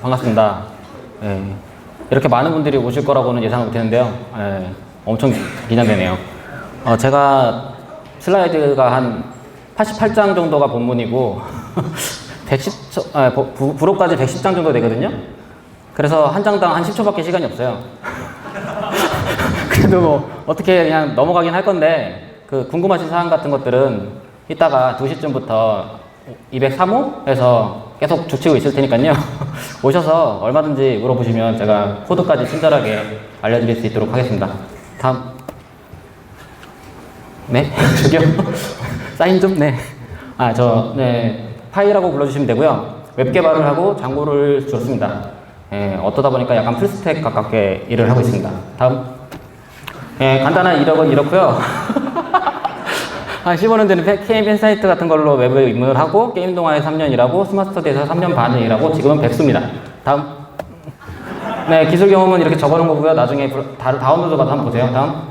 반갑습니다. 예, 이렇게 많은 분들이 오실 거라고는 예상 못했는데요. 예, 엄청 긴장되네요. 제가 슬라이드가 한 88장 정도가 본문이고 110, 부록까지 110장 정도 되거든요. 그래서 한 장당 한 10초밖에 시간이 없어요. 그래도 뭐 어떻게 그냥 넘어가긴 할 건데, 그 궁금하신 사항 같은 것들은 이따가 2시쯤부터 203호에서 계속 죽치고 있을 테니까요. 오셔서 얼마든지 물어보시면 제가 코드까지 친절하게 알려드릴 수 있도록 하겠습니다. 다음. 네? 저기요? 사인 좀? 네. 네. 파이라고 불러주시면 되고요. 웹 개발을 하고 장고를 줬습니다. 예, 어떠다 보니까 약간 풀스택 가깝게 일을 하고 있습니다. 다음. 예, 간단한 이력은 이렇고요. 한 15년 전에 KM 인사이트 같은 걸로 외부에 입문을 하고, 게임 동아에 3년 일하고, 스마트스터디에서 3년 반을 일하고, 지금은 백수입니다. 다음. 네, 기술 경험은 이렇게 적어놓은 거고요. 나중에 다운로드 받아 한번 보세요. 다음.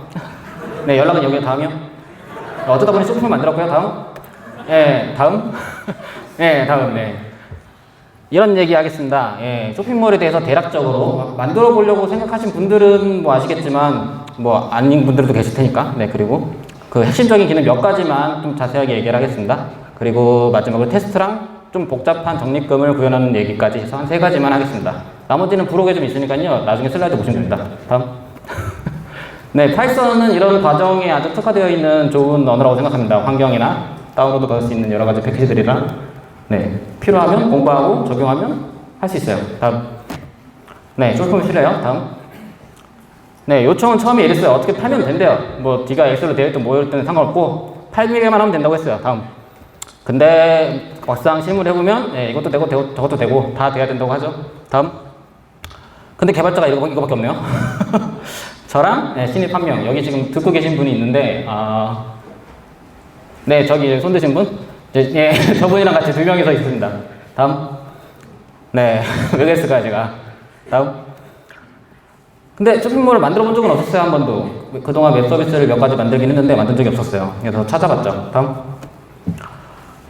네, 연락은 여기에 다음이요. 어쩌다 보니 쇼핑을 만들었고요. 다음. 예, 다음. 예, 다음. 네. 이런 얘기 하겠습니다. 예, 쇼핑몰에 대해서 대략적으로 만들어 보려고 생각하신 분들은 뭐 아시겠지만, 뭐 아닌 분들도 계실 테니까. 네, 그리고 그 핵심적인 기능 몇 가지만 좀 자세하게 얘기를 하겠습니다. 그리고 마지막으로 테스트랑 좀 복잡한 적립금을 구현하는 얘기까지 해서 한 3가지만 하겠습니다. 나머지는 부록에 좀 있으니까요. 나중에 슬라이드 보시면 됩니다. 다음. 네, 파이썬은 이런 과정에 아주 특화되어 있는 좋은 언어라고 생각합니다. 환경이나 다운로드 받을 수 있는 여러 가지 패키지들이랑, 네, 필요하면 공부하고 적용하면 할 수 있어요. 다음. 네, 조금 싫어요. 다음. 네, 요청은 처음에 이랬어요. 어떻게 팔면 된대요. 뭐 D가 X로 되어 있든 뭐였든 상관없고 팔기만 하면 된다고 했어요. 다음. 근데 막상 실무를 해보면 네, 이것도 되고 저것도 되고 다 돼야 된다고 하죠. 다음. 근데 개발자가 이거밖에 없네요. 저랑 네, 신입 한 명. 여기 지금 듣고 계신 분이 있는데 네, 저기 손 드신 분? 예, 저분이랑 같이 2명이서 있습니다. 다음. 네, 왜 그랬을까요, 제가. 다음. 근데 쇼핑몰을 만들어 본 적은 없었어요, 한 번도. 그동안 웹 서비스를 몇 가지 만들긴 했는데 만든 적이 없었어요. 그래서 찾아봤죠. 다음.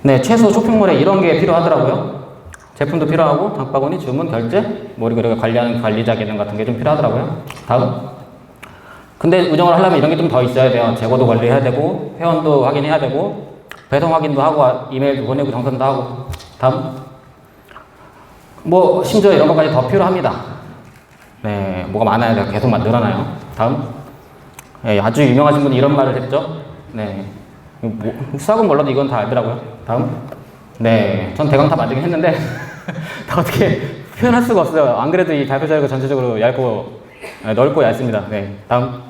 네, 최소 쇼핑몰에 이런 게 필요하더라고요. 제품도 필요하고, 장바구니, 주문, 결제, 뭐 그리고 관리하는 관리자 기능 같은 게 좀 필요하더라고요. 다음. 근데 운영을 하려면 이런 게 좀 더 있어야 돼요. 재고도 관리해야 되고, 회원도 확인해야 되고, 배송 확인도 하고, 이메일도 보내고, 정산도 하고. 다음. 뭐 심지어 이런 것까지 더 필요합니다. 네, 뭐가 많아요. 계속 늘어나요. 다음. 네, 아주 유명하신 분이 이런 말을 했죠. 네. 수학은 몰라도 이건 다 알더라고요. 다음. 네, 전 대강 다 만들긴 했는데 다 어떻게 표현할 수가 없어요. 안 그래도 이 발표 자료가 전체적으로 넓고 얇습니다. 네, 다음.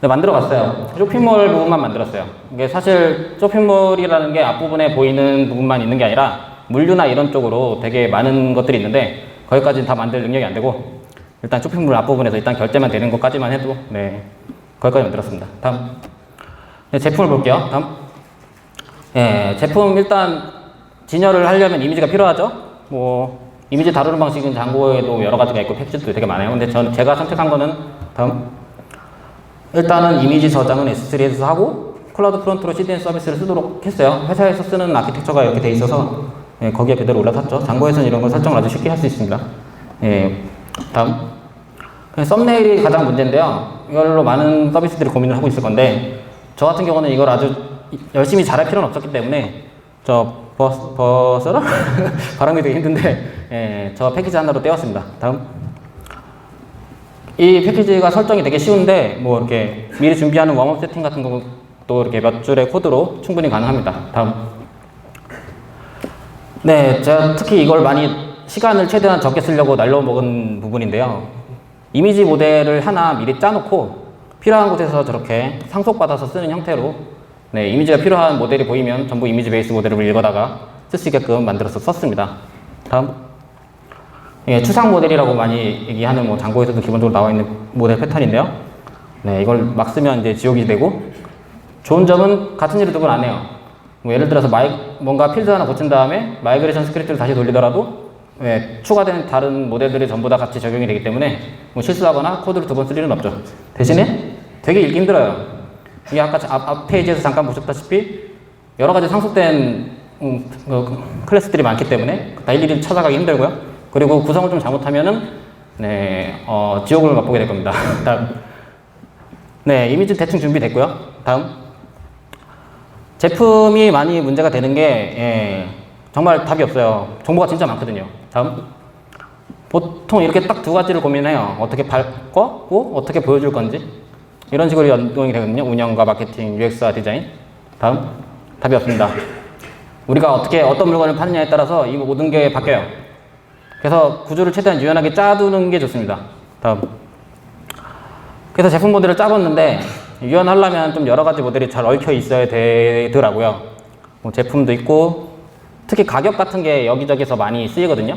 네, 만들어 봤어요. 쇼핑몰 부분만 만들었어요. 이게 사실 쇼핑몰이라는 게 앞부분에 보이는 부분만 있는 게 아니라 물류나 이런 쪽으로 되게 많은 것들이 있는데 거기까지는 다 만들 능력이 안 되고, 일단 쇼핑몰 앞부분에서 일단 결제만 되는 것까지만 해도, 네, 거기까지 만들었습니다. 다음. 네, 제품을 볼게요. 다음. 예, 제품 일단 진열을 하려면 이미지가 필요하죠? 뭐, 이미지 다루는 방식은 장고에도 여러 가지가 있고, 패키지도 되게 많아요. 근데 제가 선택한 거는, 다음. 일단은 이미지 저장은 S3에서 하고, 클라우드 프론트로 CDN 서비스를 쓰도록 했어요. 회사에서 쓰는 아키텍처가 이렇게 돼 있어서, 예, 거기에 그대로 올라탔죠. 장고에서는 이런 걸 설정을 아주 쉽게 할 수 있습니다. 예, 다음. 썸네일이 가장 문제인데요. 이걸로 많은 서비스들이 고민을 하고 있을 건데, 저 같은 경우는 이걸 아주 열심히 잘할 필요는 없었기 때문에, 버서라? 발음이 되게 힘든데, 예, 저 패키지 하나로 떼었습니다. 다음. 이 패키지가 설정이 되게 쉬운데, 뭐 이렇게 미리 준비하는 웜업 세팅 같은 것도 이렇게 몇 줄의 코드로 충분히 가능합니다. 다음. 네, 제가 특히 이걸 많이 시간을 최대한 적게 쓰려고 날려먹은 부분인데요. 이미지 모델을 하나 미리 짜놓고 필요한 곳에서 저렇게 상속받아서 쓰는 형태로, 네, 이미지가 필요한 모델이 보이면 전부 이미지 베이스 모델을 읽어다가 쓸 수 있게끔 만들어서 썼습니다. 다음. 예, 추상 모델이라고 많이 얘기하는 뭐 장고에서도 기본적으로 나와 있는 모델 패턴인데요. 네, 이걸 막 쓰면 이제 지옥이 되고, 좋은 점은 같은 일을 두 번 안 해요. 뭐 예를 들어서 뭔가 필드 하나 고친 다음에 마이그레이션 스크립트를 다시 돌리더라도, 네, 추가된 다른 모델들이 전부 다 같이 적용이 되기 때문에 뭐 실수하거나 코드를 2번 쓸 일은 없죠. 대신에 되게 읽기 힘들어요. 이게 아까 앞 페이지에서 잠깐 보셨다시피 여러 가지 상속된 클래스들이 많기 때문에 다 일일이 찾아가기 힘들고요. 그리고 구성을 좀 잘못하면은 네, 지옥을 맛보게 될 겁니다. 다음. 네, 이미지 대충 준비됐고요. 다음. 제품이 많이 문제가 되는 게 정말 답이 없어요. 정보가 진짜 많거든요. 다음. 보통 이렇게 딱 두 가지를 고민해요. 어떻게 바꿔고 어떻게 보여줄 건지. 이런 식으로 연동이 되거든요. 운영과 마케팅, UX와 디자인. 다음. 답이 없습니다. 우리가 어떤 물건을 파느냐에 따라서 이 모든 게 바뀌어요. 그래서 구조를 최대한 유연하게 짜두는 게 좋습니다. 다음. 그래서 제품 모델을 짜봤는데 유연하려면 좀 여러 가지 모델이 잘 얽혀 있어야 되더라고요. 뭐 제품도 있고 특히 가격 같은 게 여기저기서 많이 쓰이거든요.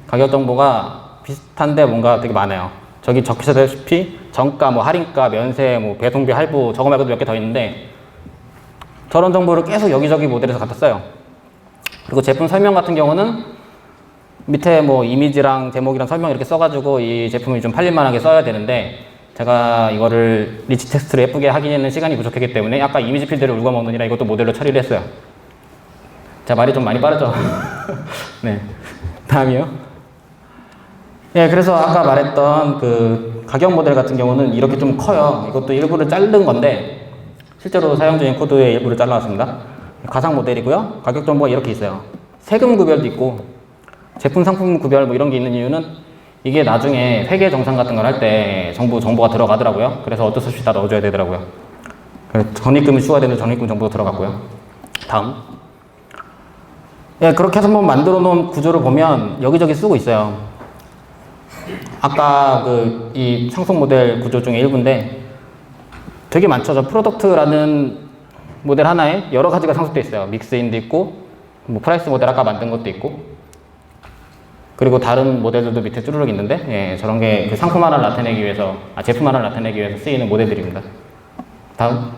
가격 정보가 비슷한데 뭔가 되게 많아요. 저기 적혀있다시피 정가, 뭐 할인가, 면세, 뭐 배송비, 할부 저거 말고도 몇 개 더 있는데 저런 정보를 계속 여기저기 모델에서 갖다 써요. 그리고 제품 설명 같은 경우는 밑에 뭐 이미지랑 제목이랑 설명 이렇게 써가지고 이 제품이 좀 팔릴만하게 써야 되는데 제가 이거를 리치 텍스트로 예쁘게 하기에는 시간이 부족했기 때문에 아까 이미지 필드를 울고 먹느니라 이것도 모델로 처리를 했어요. 자, 말이 좀 많이 빠르죠? 네. 다음이요. 예, 그래서 아까 말했던 그 가격 모델 같은 경우는 이렇게 좀 커요. 이것도 일부를 자른 건데 실제로 사용 중인 코드의 일부를 잘라왔습니다. 가상 모델이고요. 가격 정보가 이렇게 있어요. 세금 구별도 있고 제품 상품 구별 뭐 이런 게 있는 이유는 이게 나중에 회계 정산 같은 걸 할 때 정보가 들어가더라고요. 그래서 어쩔 수 없이 다 넣어줘야 되더라고요. 적립금이 추가되는 적립금 정보도 들어갔고요. 다음. 예, 그렇게 해서 한번 만들어 놓은 구조를 보면 여기저기 쓰고 있어요. 아까 이 상속 모델 구조 중에 일부인데 되게 많죠. 저 프로덕트라는 모델 하나에 여러 가지가 상속되어 있어요. 믹스인도 있고 뭐 프라이스 모델 아까 만든 것도 있고 그리고 다른 모델들도 밑에 쭈르륵 있는데 예, 저런 게 그 상품 하나를 나타내기 위해서 제품 하나를 나타내기 위해서 쓰이는 모델들입니다. 다음.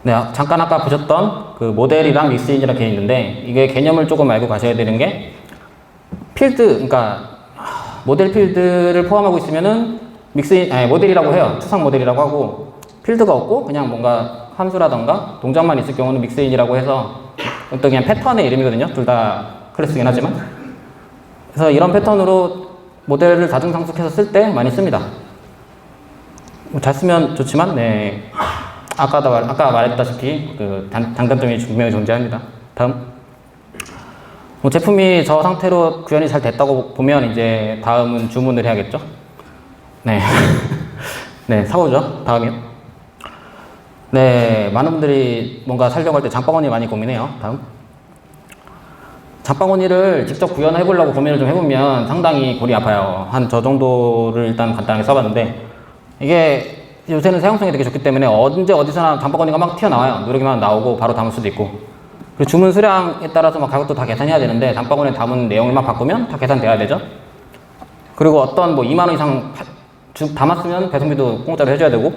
네, 잠깐 아까 보셨던 그 모델이랑 믹스인이라고 되어 있는데 이게 개념을 조금 알고 가셔야 되는 게 필드, 그러니까 모델 필드를 포함하고 있으면은 모델이라고 해요. 추상 모델이라고 하고 필드가 없고 그냥 뭔가 함수라던가 동작만 있을 경우는 믹스인이라고 해서 어떤 그냥 패턴의 이름이거든요. 둘 다 클래스긴 하지만. 그래서 이런 패턴으로 모델을 다중상속해서 쓸 때 많이 씁니다. 잘 쓰면 좋지만, 네. 아까 말했다시피 그 단점이 분명히 존재합니다. 다음. 뭐 제품이 저 상태로 구현이 잘 됐다고 보면 이제 다음은 주문을 해야겠죠? 네. 네, 사오죠. 다음이요. 네, 많은 분들이 뭔가 살려고 할 때 장바구니 많이 고민해요. 다음. 장바구니를 직접 구현해 보려고 고민을 좀 해보면 상당히 골이 아파요. 한 저 정도를 일단 간단하게 써봤는데 이게 요새는 사용성이 되게 좋기 때문에 언제 어디서나 장바구니가 막 튀어나와요. 누르기만 나오고 바로 담을 수도 있고. 그리고 주문 수량에 따라서 막 가격도 다 계산해야 되는데 장바구니에 담은 내용을 막 바꾸면 다 계산돼야 되죠. 그리고 어떤 뭐 2만 원 이상 담았으면 배송비도 공짜로 해줘야 되고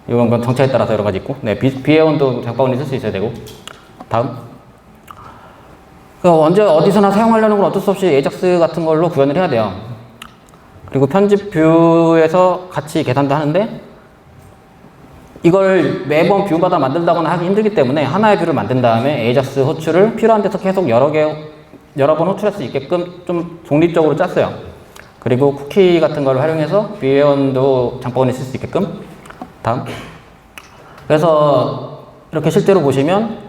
이런 건 정책에 따라서 여러 가지 있고 네, 비회원도 장바구니 쓸 수 있어야 되고. 다음. 언제 어디서나 사용하려는 건 어쩔 수 없이 에이작스 같은 걸로 구현을 해야 돼요. 그리고 편집 뷰에서 같이 계산도 하는데 이걸 매번 뷰마다 만든다거나 하기 힘들기 때문에 하나의 뷰를 만든 다음에 에이작스 호출을 필요한 데서 계속 여러 번 호출할 수 있게끔 좀 독립적으로 짰어요. 그리고 쿠키 같은 걸 활용해서 비회원도 장바구니에 쓸 수 있게끔. 다음. 그래서 이렇게 실제로 보시면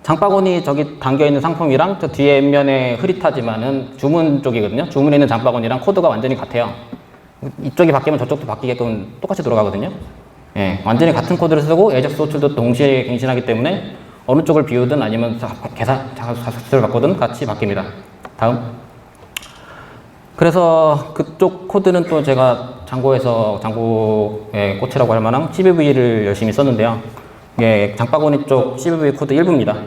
장바구니 저기 담겨있는 상품이랑 저 뒤에 옆면에 흐릿하지만은 주문 쪽이거든요. 주문에 있는 장바구니랑 코드가 완전히 같아요. 이쪽이 바뀌면 저쪽도 바뀌게끔 똑같이 돌아가거든요. 예, 완전히 같은 코드를 쓰고 에이작스 호출도 동시에 갱신하기 때문에 어느 쪽을 비우든 아니면 자습수를 바꾸든 같이 바뀝니다. 다음. 그래서 그쪽 코드는 또 제가 장고의 꽃이라고 할 만한 CVV를 열심히 썼는데요. 이게 장바구니 쪽 CVV 코드 일부입니다.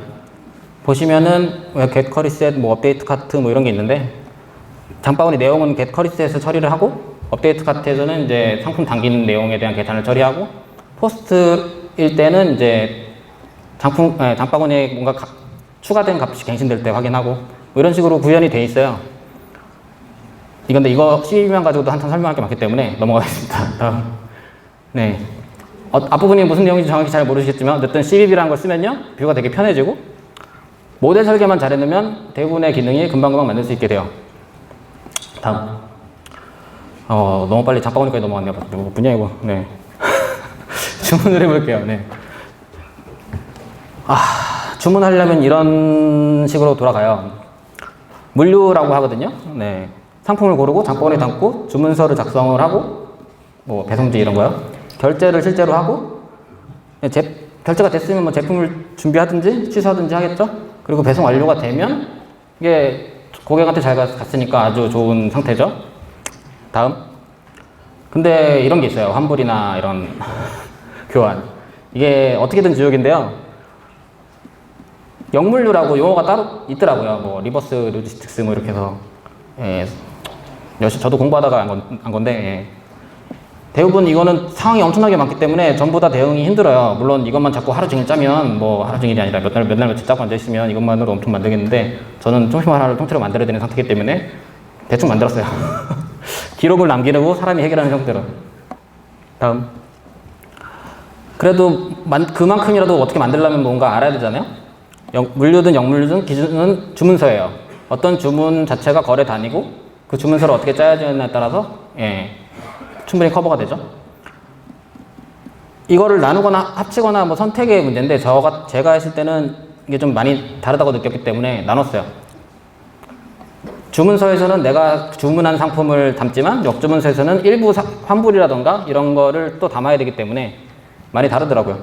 보시면은 get curry set, 뭐 update cart 뭐 이런 게 있는데 장바구니 내용은 get curry set에서 처리를 하고 업데이트 카트에서는 이제 상품 당기는 내용에 대한 계산을 처리하고 포스트일 때는 이제 장바구니에 뭔가 추가된 값이 갱신될 때 확인하고 뭐 이런 식으로 구현이 돼 있어요. 근데 이거 12면 가지고도 한참 설명할 게 많기 때문에 넘어가겠습니다. 다음. 네. 앞부분이 무슨 내용인지 정확히 잘 모르시겠지만 어쨌든 CVV라는 걸 쓰면요 뷰가 되게 편해지고 모델 설계만 잘 해놓으면 대부분의 기능이 금방금방 만들 수 있게 돼요. 다음. 너무 빨리 장바구니까지 넘어갔네요. 뭐냐 이거. 네. 주문을 해볼게요. 네. 주문하려면 이런 식으로 돌아가요. 물류라고 하거든요. 네. 상품을 고르고 장바구니에 담고 주문서를 작성을 하고 뭐 배송지 이런 거요. 결제를 실제로 하고 결제가 됐으면 뭐 제품을 준비하든지 취소하든지 하겠죠. 그리고 배송 완료가 되면 이게 고객한테 잘 갔으니까 아주 좋은 상태죠. 다음. 근데 이런 게 있어요. 환불이나 이런 교환. 이게 어떻게든 지옥인데요. 역물류라고 용어가 따로 있더라고요. 뭐 리버스 로지스틱스 뭐 이렇게 해서 저도 공부하다가 한 건데 대부분 이거는 상황이 엄청나게 많기 때문에 전부 다 대응이 힘들어요. 물론 이것만 자꾸 하루 종일 짜면 뭐 하루 종일이 아니라 몇 날 며칠 짜고 앉아있으면 이것만으로 엄청 만들겠는데 저는 조금씩만 하나를 통째로 만들어야 되는 상태이기 때문에 대충 만들었어요. 기록을 남기려고 사람이 해결하는 형태로. 다음. 그래도 그만큼이라도 어떻게 만들려면 뭔가 알아야 되잖아요. 물류든 역물류든 기준은 주문서예요. 어떤 주문 자체가 거래 단위고 그 주문서를 어떻게 짜야 되느냐에 따라서 충분히 커버가 되죠. 이거를 나누거나 합치거나 뭐 선택의 문제인데 제가 했을 때는 이게 좀 많이 다르다고 느꼈기 때문에 나눴어요. 주문서에서는 내가 주문한 상품을 담지만 역주문서에서는 일부 환불이라던가 이런 거를 또 담아야 되기 때문에 많이 다르더라고요.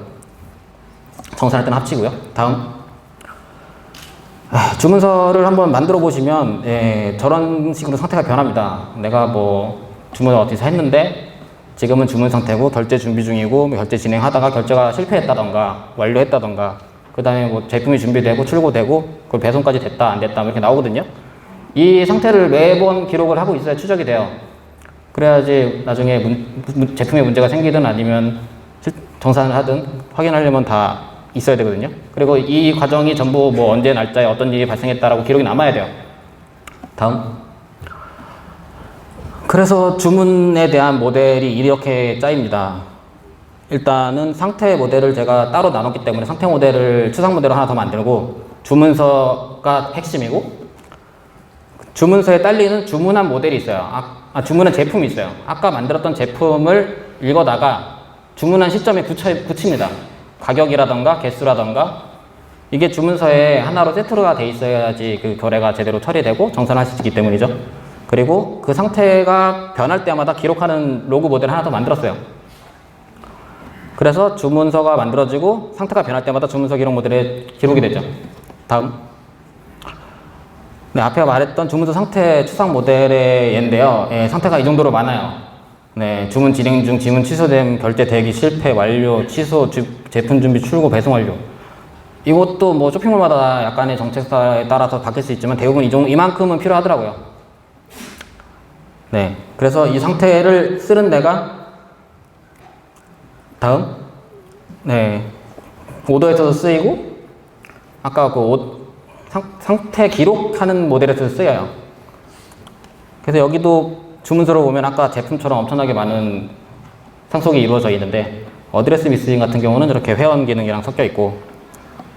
정산할 때는 합치고요. 다음. 주문서를 한번 만들어 보시면 저런 식으로 상태가 변합니다. 내가 뭐 주문을 어디서 했는데 지금은 주문 상태고 결제 준비 중이고 결제 진행하다가 결제가 실패했다던가 완료했다던가 그 다음에 뭐 제품이 준비되고 출고되고 그걸 배송까지 됐다 안 됐다 이렇게 나오거든요. 이 상태를 매번 기록을 하고 있어야 추적이 돼요. 그래야지 나중에 제품에 문제가 생기든 아니면 정산을 하든 확인하려면 다 있어야 되거든요. 그리고 이 과정이 전부 뭐 언제 날짜에 어떤 일이 발생했다라고 기록이 남아야 돼요. 다음. 그래서 주문에 대한 모델이 이렇게 짜입니다. 일단은 상태 모델을 제가 따로 나눴기 때문에 상태 모델을 추상 모델을 하나 더 만들고 주문서가 핵심이고 주문서에 딸리는 주문한 모델이 있어요. 주문한 제품이 있어요. 아까 만들었던 제품을 읽어다가 주문한 시점에 붙입니다. 가격이라던가 개수라던가 이게 주문서에 하나로 세트가 돼 있어야지 그 거래가 제대로 처리되고 정산할 수 있기 때문이죠. 그리고 그 상태가 변할 때마다 기록하는 로그 모델을 하나 더 만들었어요. 그래서 주문서가 만들어지고 상태가 변할 때마다 주문서 기록 모델에 기록이 되죠. 다음. 네, 앞에 말했던 주문서 상태 추상 모델의 예인데요. 상태가 이 정도로 많아요. 네, 주문 진행 중, 지문 취소됨, 결제 대기 실패, 완료, 취소, 제품 준비, 출고, 배송 완료. 이것도 뭐 쇼핑몰마다 약간의 정책사에 따라서 바뀔 수 있지만 대부분 이만큼은 필요하더라고요. 네, 그래서 이 상태를 쓰는 데가 다음. 네, 오더에서도 쓰이고 아까 그 상태 기록하는 모델에서 쓰여요. 그래서 여기도 주문서로 보면 아까 제품처럼 엄청나게 많은 상속이 이루어져 있는데 어드레스 미스ing 같은 경우는 이렇게 회원 기능이랑 섞여 있고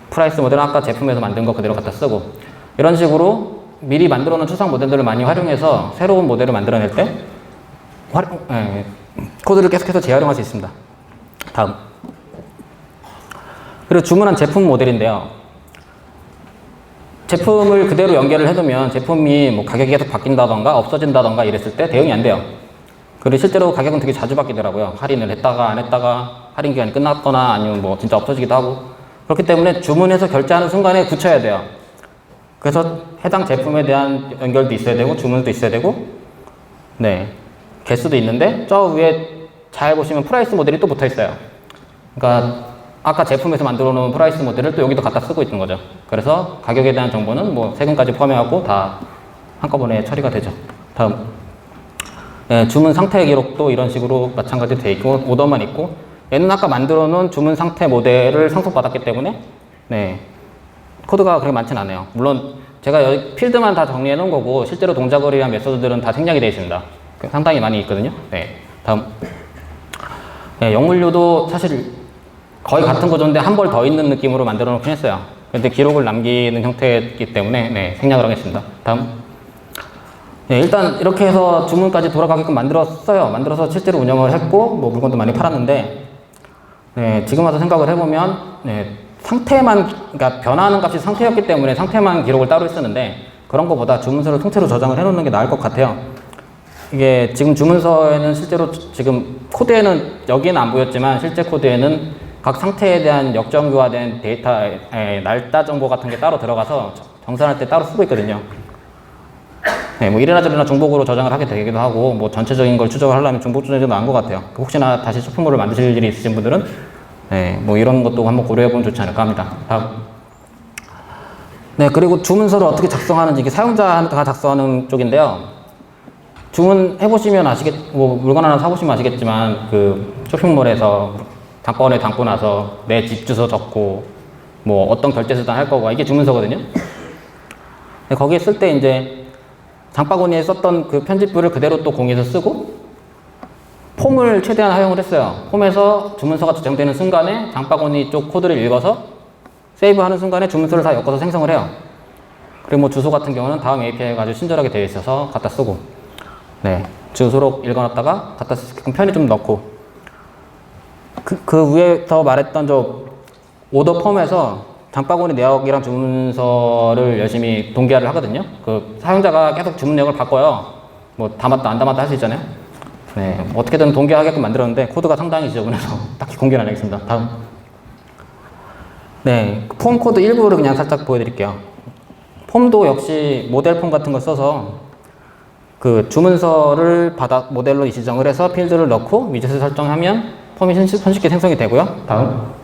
프라이스 모델은 아까 제품에서 만든 거 그대로 갖다 쓰고 이런 식으로 미리 만들어 놓은 추상 모델들을 많이 활용해서 새로운 모델을 만들어낼 때 코드를 계속해서 재활용할 수 있습니다. 다음. 그리고 주문한 제품 모델인데요. 제품을 그대로 연결을 해두면 제품이 뭐 가격이 계속 바뀐다던가 없어진다던가 이랬을 때 대응이 안 돼요. 그리고 실제로 가격은 되게 자주 바뀌더라고요. 할인을 했다가 안 했다가 할인 기간이 끝났거나 아니면 뭐 진짜 없어지기도 하고 그렇기 때문에 주문해서 결제하는 순간에 굳혀야 돼요. 그래서 해당 제품에 대한 연결도 있어야 되고 주문도 있어야 되고 네 개수도 있는데 저 위에 잘 보시면 프라이스 모델이 또 붙어 있어요. 그러니까 아까 제품에서 만들어 놓은 프라이스 모델을 또 여기도 갖다 쓰고 있는 거죠. 그래서 가격에 대한 정보는 뭐 세금까지 포함해갖고 다 한꺼번에 처리가 되죠. 다음. 네, 주문 상태 기록도 이런 식으로 마찬가지로 돼 있고 오더만 있고 얘는 아까 만들어 놓은 주문 상태 모델을 상속받았기 때문에 네 코드가 그렇게 많지는 않아요. 물론 제가 여기 필드만 다 정리해 놓은 거고 실제로 동작을 위한 메소드들은 다 생략이 되어 있습니다. 상당히 많이 있거든요. 네, 다음. 네, 역물류도 사실 거의 같은 구조인데 한 벌 더 있는 느낌으로 만들어 놓긴 했어요. 근데 기록을 남기는 형태이기 때문에 네, 생략을 하겠습니다. 다음. 네, 일단 이렇게 해서 주문까지 돌아가게끔 만들었어요. 만들어서 실제로 운영을 했고, 뭐 물건도 많이 팔았는데, 네, 지금 와서 생각을 해보면, 네, 상태만, 그러니까 변화하는 값이 상태였기 때문에 상태만 기록을 따로 했었는데, 그런 것보다 주문서를 통째로 저장을 해놓는 게 나을 것 같아요. 이게 지금 주문서에는 실제로 지금 코드에는, 여기는 안 보였지만, 실제 코드에는 각 상태에 대한 역정교화된 데이터의 날짜 정보 같은 게 따로 들어가서 정산할 때 따로 쓰고 있거든요. 네, 뭐 이래나 저래나 중복으로 저장을 하게 되기도 하고, 뭐 전체적인 걸 추적을 하려면 중복 조정이 더 나은 것 같아요. 혹시나 다시 소품물을 만드실 일이 있으신 분들은, 네, 뭐 이런 것도 한번 고려해보면 좋지 않을까 합니다. 다음. 네, 그리고 주문서를 어떻게 작성하는지, 이게 사용자가 작성하는 쪽인데요. 주문해보시면 뭐 물건 하나 사보시면 아시겠지만, 그 쇼핑몰에서 장바구니에 담고 나서 내 집 주소 적고, 뭐 어떤 결제 수단 할 거고, 이게 주문서거든요. 거기에 쓸 때 이제 장바구니에 썼던 그 편집부를 그대로 또 공유해서 쓰고, 폼을 최대한 활용을 했어요. 폼에서 주문서가 저장되는 순간에 장바구니 쪽 코드를 읽어서 세이브하는 순간에 주문서를 다 엮어서 생성을 해요. 그리고 뭐 주소 같은 경우는 다음 API가 아주 친절하게 되어 있어서 갖다 쓰고, 네, 주소록 읽어놨다가 갖다 쓰게끔 편히 좀 넣고, 그 위에 더 말했던 저 오더 폼에서 장바구니 내역이랑 주문서를 열심히 동기화를 하거든요. 그 사용자가 계속 주문 내역을 바꿔요. 뭐 담았다 안 담았다 할 수 있잖아요. 네, 어떻게든 동기화하게끔 만들었는데 코드가 상당히 지저분해서 딱히 공개는 안 하겠습니다. 다음. 네, 폼 코드 일부를 그냥 살짝 보여드릴게요. 폼도 역시 모델 폼 같은 걸 써서 그 주문서를 모델로 지정을 해서 필드를 넣고 위젯을 설정하면 폼이 손쉽게 생성이 되고요. 다음.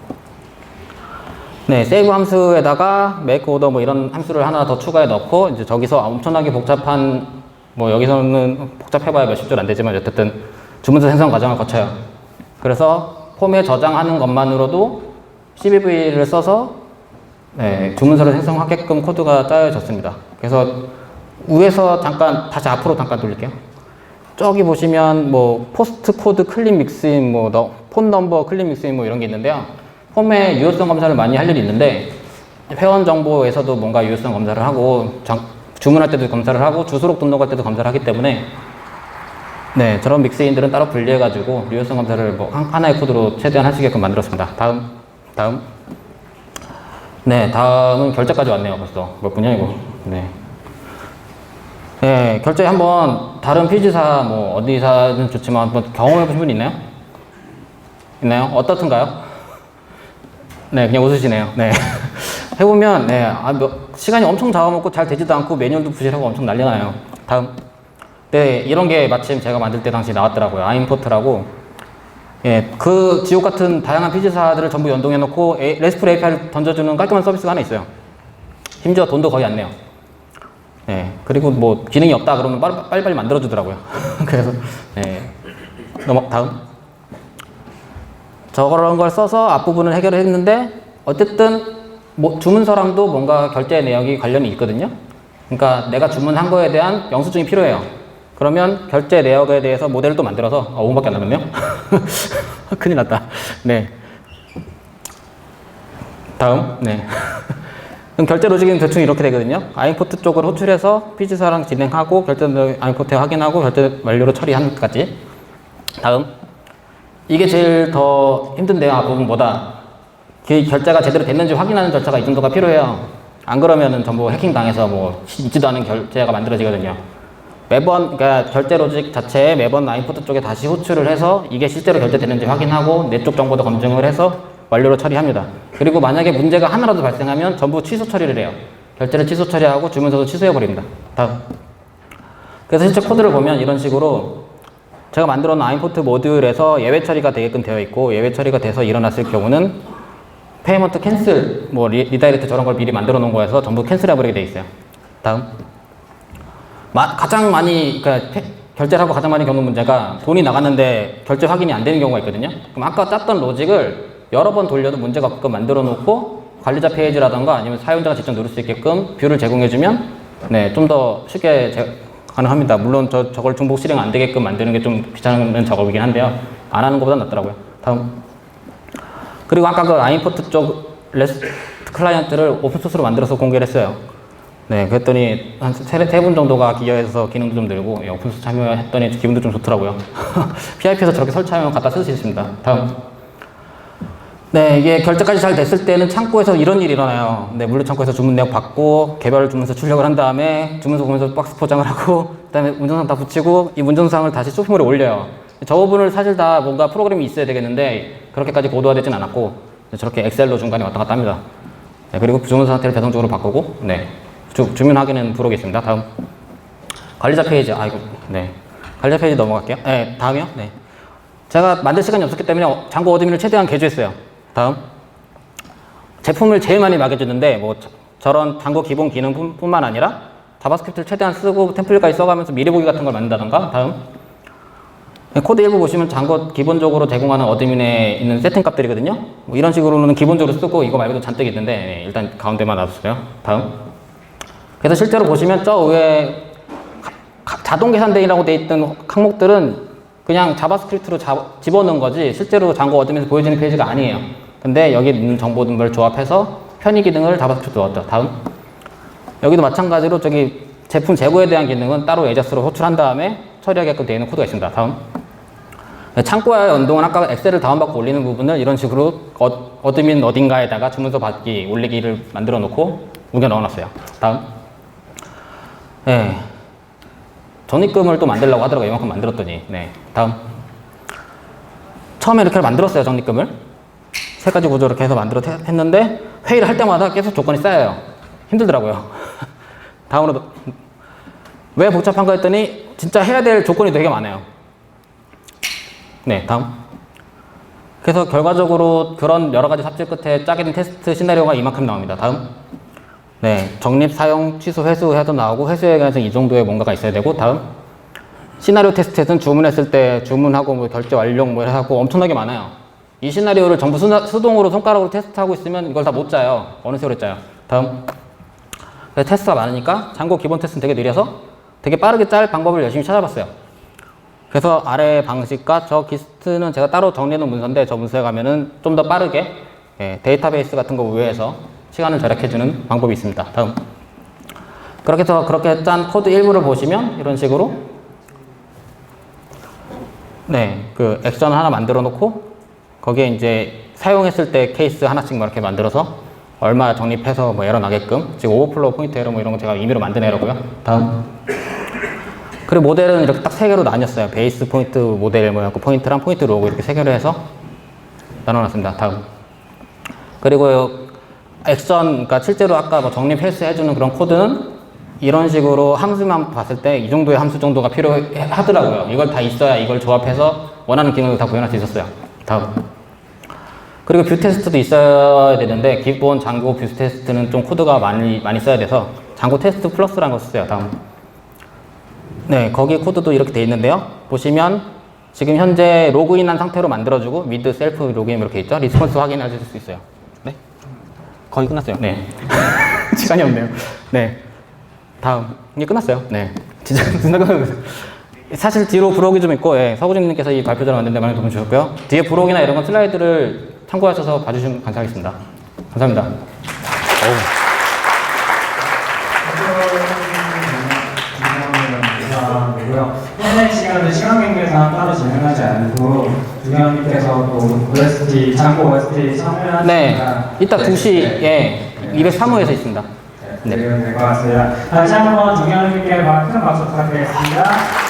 네, 세이브 함수에다가 make order 뭐 이런 함수를 하나 더 추가해 넣고, 이제 저기서 엄청나게 복잡한, 뭐 여기서는 복잡해봐야 몇십 줄 안 되지만 어쨌든 주문서 생성 과정을 거쳐요. 그래서 폼에 저장하는 것만으로도 CVV를 써서, 네, 주문서를 생성하게끔 코드가 짜여졌습니다. 그래서 위에서 잠깐, 다시 앞으로 잠깐 돌릴게요. 저기 보시면 뭐 포스트 코드 클릭 믹스인, 뭐 폰 넘버 클릭 믹스인 뭐 이런 게 있는데요. 폼에 유효성 검사를 많이 할 일이 있는데, 회원 정보에서도 뭔가 유효성 검사를 하고, 주문할 때도 검사를 하고, 주소록 등록할 때도 검사를 하기 때문에, 네, 저런 믹스인들은 따로 분리해가지고 유효성 검사를 뭐 하나의 코드로 최대한 하시게끔 만들었습니다. 다음. 네, 다음은 결제까지 왔네요. 벌써 몇 분이야 이거. 네. 네, 결제 한번 다른 피지사 뭐 어디사든 좋지만 한번 경험해 보신 분 있나요? 어떻든가요? 네, 그냥 웃으시네요. 네. 해보면, 네, 시간이 엄청 잡아먹고 잘 되지도 않고 매뉴얼도 부실하고 엄청 난리나요. 다음. 네, 이런 게 마침 제가 만들 때 당시 나왔더라고요. 아임포트라고. 예, 그 지옥 같은 다양한 피지사들을 전부 연동해놓고 레스트풀 API를 던져주는 깔끔한 서비스가 하나 있어요. 심지어 돈도 거의 안 내요. 네, 그리고 뭐 기능이 없다 그러면 빨리빨리 만들어주더라고요. 그래서, 네. 다음. 저런 걸 써서 앞부분을 해결을 했는데, 어쨌든 뭐 주문서랑도 뭔가 결제 내역이 관련이 있거든요. 그러니까 내가 주문한 거에 대한 영수증이 필요해요. 그러면 결제 내역에 대해서 모델을 또 만들어서 5분밖에 안 남았네요. 큰일 났다. 네. 다음. 네. 그럼 결제 로직은 대충 이렇게 되거든요. 아임포트 쪽을 호출해서 피지사랑 진행하고, 결제 아임포트에 확인하고, 결제 완료로 처리하는까지. 다음. 이게 제일 더 힘든데요, 앞부분보다. 결제가 제대로 됐는지 확인하는 절차가 이 정도가 필요해요. 안 그러면은 전부 해킹 당해서 뭐 있지도 않은 결제가 만들어지거든요. 매번, 그러니까 결제 로직 자체에 매번 아임포트 쪽에 다시 호출을 해서 이게 실제로 결제됐는지 확인하고 내 쪽 정보도 검증을 해서 완료로 처리합니다. 그리고 만약에 문제가 하나라도 발생하면 전부 취소 처리를 해요. 결제를 취소 처리하고 주문서도 취소해버립니다. 다음. 그래서 실제 코드를 보면 이런 식으로 제가 만들어 놓은 아임포트 모듈에서 예외 처리가 되게끔 되어 있고, 예외 처리가 돼서 일어났을 경우는 페이먼트 캔슬, 뭐 리다이렉트 저런 걸 미리 만들어 놓은 거여서 전부 캔슬 해버리게 되어 있어요. 다음. 가장 많이, 그러니까 결제를 하고 가장 많이 겪는 문제가 돈이 나갔는데 결제 확인이 안 되는 경우가 있거든요. 그럼 아까 짰던 로직을 여러 번 돌려도 문제가 없게끔 만들어 놓고, 관리자 페이지라던가 아니면 사용자가 직접 누를 수 있게끔 뷰를 제공해주면, 네, 좀 더 쉽게 가능합니다. 물론 저걸 중복 실행 안 되게끔 만드는 게 좀 귀찮은 작업이긴 한데요. 안 하는 것보다 낫더라고요. 다음. 그리고 아까 그 아임포트 쪽 레스트 클라이언트를 오픈소스로 만들어서 공개를 했어요. 네, 그랬더니 한 세 분 정도가 기여해서 기능도 좀 늘고 예, 오픈소스 참여했더니 기분도 좀 좋더라고요. PIP에서 저렇게 설치하면 갖다 쓸 수 있습니다. 다음. 네, 이게 결제까지 잘 됐을 때는 창고에서 이런 일이 일어나요. 네, 물류창고에서 주문 내역 받고 개별 주문서 출력을 한 다음에 주문서 보면서 박스 포장을 하고 그다음에 문전상 다 붙이고 이 문전상을 다시 쇼핑몰에 올려요. 저 부분을 사실 다 뭔가 프로그램이 있어야 되겠는데 그렇게까지 고도화되진 않았고 저렇게 엑셀로 중간에 왔다 갔다 합니다. 네, 그리고 주문 상태를 배송적으로 바꾸고 네, 주문 확인은 부록에 있습니다. 다음. 관리자 페이지. 아이고. 네. 관리자 페이지 넘어갈게요. 네, 다음이요. 네. 제가 만들 시간이 없었기 때문에 잔고 어드민을 최대한 개조했어요. 다음. 제품을 제일 많이 막여주는데 뭐 저런 잔고 기본 기능뿐만 아니라 자바스크립트를 최대한 쓰고 템플릿까지 써가면서 미리 보기 같은 걸 만든다던가. 다음. 코드 일부 보시면 잔고 기본적으로 제공하는 어드민에 있는 세팅 값들이거든요. 뭐 이런 식으로는 기본적으로 쓰고 이거 말고도 잔뜩 있는데 네, 일단 가운데만 놔뒀어요. 다음. 그래서 실제로 보시면 저 위에 자동 계산대라고 되어 있던 항목들은 그냥 자바스크립트로 집어넣은 거지 실제로 잔고 어드민에서 보여지는 페이지가 아니에요. 근데 여기 있는 정보들을 조합해서 편의 기능을 자바스크립트로 넣었죠. 다음. 여기도 마찬가지로 저기 제품 재고에 대한 기능은 따로 에저스로 호출한 다음에 처리하게끔 되어 있는 코드가 있습니다. 다음. 창고와의 연동은 아까 엑셀을 다운받고 올리는 부분을 이런 식으로 어드민 어딘가에다가 주문서 받기 올리기를 만들어 놓고 우겨 넣어놨어요. 다음. 네. 적립금을 또 만들려고 하더라고요. 이만큼 만들었더니. 네. 다음. 처음에 이렇게 만들었어요. 적립금을. 세 가지 구조 이렇게 해서 했는데 회의를 할 때마다 계속 조건이 쌓여요. 힘들더라고요. 다음으로 왜 복잡한가 했더니 진짜 해야 될 조건이 되게 많아요. 네. 다음. 그래서 결과적으로 그런 여러 가지 삽질 끝에 짜게 된 테스트 시나리오가 이만큼 나옵니다. 다음. 네, 적립, 사용, 취소, 회수해도 나오고 회수에 관해서 이 정도의 뭔가가 있어야 되고 다음. 시나리오 테스트에서는 주문했을 때 주문하고 뭐 결제 완료 뭐 하고 엄청나게 많아요. 이 시나리오를 전부 수동으로 손가락으로 테스트하고 있으면 이걸 다 못 짜요. 어느 세월에 짜요. 다음. 테스트가 많으니까 잔고 기본 테스트는 되게 느려서 되게 빠르게 짤 방법을 열심히 찾아봤어요. 그래서 아래 방식과 저 기스트는 제가 따로 정리해놓은 문서인데 저 문서에 가면은 좀 더 빠르게 데이터베이스 같은 거 우회해서 시간을 절약해주는 방법이 있습니다. 다음. 그렇게 해서 그렇게 짠 코드 일부를 보시면 이런 식으로 네, 그 액션 하나 만들어 놓고 거기에 이제 사용했을 때 케이스 하나씩 뭐 이렇게 만들어서 얼마 적립해서 뭐 에러 나게끔 지금 오버플로우 포인트 에러 뭐 이런 거 제가 임의로 만든 에러고요. 다음. 그리고 모델은 이렇게 딱 세 개로 나뉘었어요. 베이스 포인트 모델 뭐였고 포인트랑 포인트 로고 이렇게 세 개로 해서 나눠놨습니다. 다음. 그리고 액션, 그러니까 실제로 아까 뭐 적립 헬스 해주는 그런 코드는 이런 식으로 함수만 봤을 때 이 정도의 함수 정도가 필요하더라고요. 이걸 다 있어야 이걸 조합해서 원하는 기능을 다 구현할 수 있었어요. 다음. 그리고 뷰 테스트도 있어야 되는데 기본 잔고 뷰 테스트는 좀 코드가 많이 써야 돼서 잔고 테스트 플러스라는 걸 썼어요. 다음. 네, 거기 코드도 이렇게 돼 있는데요. 보시면 지금 현재 로그인한 상태로 만들어주고 미드 셀프 로그인 이렇게 있죠. 리스폰스 확인해 줄 수 있어요. 네, 거의 끝났어요. 네. 시간이 없네요. 네. 다음. 이게 끝났어요. 네. 진짜 끝났어요. 사실 뒤로 브록이 좀 있고, 예, 서구진님께서 이 발표자를 만든 데 많이 도움 주셨고요. 뒤에 브록이나 이런 건 슬라이드를 참고하셔서 봐주시면 감사하겠습니다. 감사합니다. 현재 시간은 시간 경계상 따로 진행하지 않고 주경님께서 또 OST, 잔고 OST 참여하시니까 네, 이따 2시에 203호에서 있습니다. 네, 될 것 같습니다. 다시 한번 주경님께 큰 박수 부탁드리겠습니다.